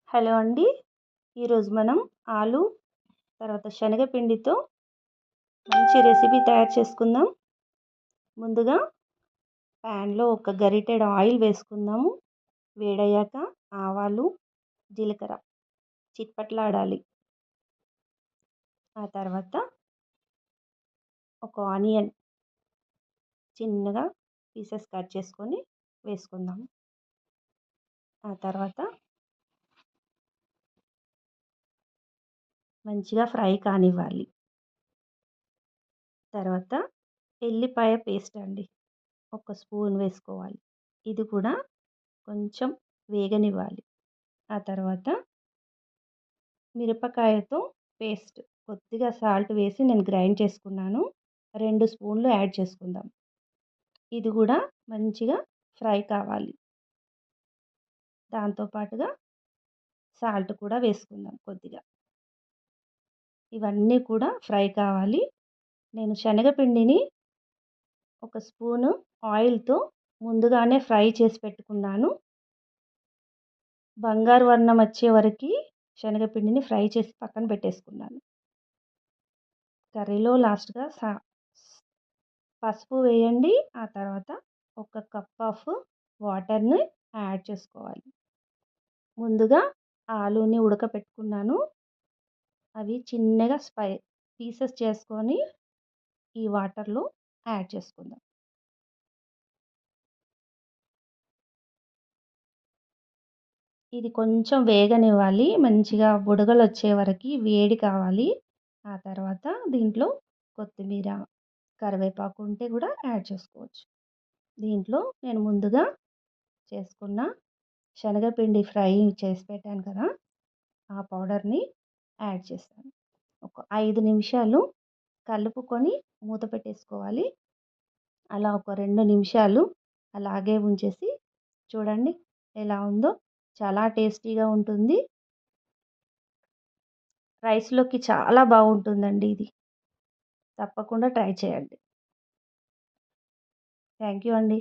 Hello అండి. ఈరోజు మనం ఆలు తర్వాత శనగపిండితో మంచి రెసిపీ తయారు చేసుకుందాం. ముందుగా ప్యాన్లో ఒక గరిటెడు ఆయిల్ వేసుకుందాము. వేడయ్యాక ఆవాలు, జీలకర్ర చిట్పట్లాడాలి. ఆ తర్వాత ఒక ఆనియన్ చిన్నగా పీసెస్ కట్ చేసుకొని వేసుకుందాం. ఆ తర్వాత మంచిగా ఫ్రై కానివ్వాలి. తర్వాత ఎల్లిపాయ పేస్ట్ అండి, ఒక స్పూన్ వేసుకోవాలి. ఇది కూడా కొంచెం వేగనివ్వాలి. ఆ తర్వాత మిరపకాయతో పేస్ట్ కొద్దిగా సాల్ట్ వేసి నేను గ్రైండ్ చేసుకున్నాను. 2 స్పూన్లు యాడ్ చేసుకుందాం. ఇది కూడా మంచిగా ఫ్రై కావాలి. దాంతోపాటుగా సాల్ట్ కూడా వేసుకుందాం కొద్దిగా. ఇవన్నీ కూడా ఫ్రై కావాలి. నేను శనగపిండిని ఒక స్పూను ఆయిల్తో ముందుగానే ఫ్రై చేసి పెట్టుకున్నాను. బంగారు వర్ణం వచ్చే వరకు శనగపిండిని ఫ్రై చేసి పక్కన పెట్టేసుకున్నాను. కర్రీలో లాస్ట్గా పసుపు వేయండి. ఆ తర్వాత ఒక కప్ ఆఫ్ వాటర్ని యాడ్ చేసుకోవాలి. ముందుగా ఆలూని ఉడకపెట్టుకున్నాను. అవి చిన్నగా పీసెస్ చేసుకొని ఈ వాటర్లో యాడ్ చేసుకుందాం. ఇది కొంచెం వేగనివ్వాలి. మంచిగా బుడగలు వచ్చే వరకు వేడి కావాలి. ఆ తర్వాత దీంట్లో కొత్తిమీర, కరివేపాకు ఉంటే కూడా యాడ్ చేసుకోవచ్చు. దీంట్లో నేను ముందుగా చేసుకున్న శనగపిండి ఫ్రై చేసి పెట్టాను కదా, ఆ పౌడర్ని యాడ్ చేస్తాను. ఒక 5 నిమిషాలు కలుపుకొని మూత పెట్టేసుకోవాలి. అలా ఒక 2 నిమిషాలు అలాగే ఉంచేసి చూడండి ఎలా ఉందో. చాలా టేస్టీగా ఉంటుంది. రైస్లోకి చాలా బాగుంటుందండి ఇది. తప్పకుండా ట్రై చేయండి. థ్యాంక్ యూ అండి.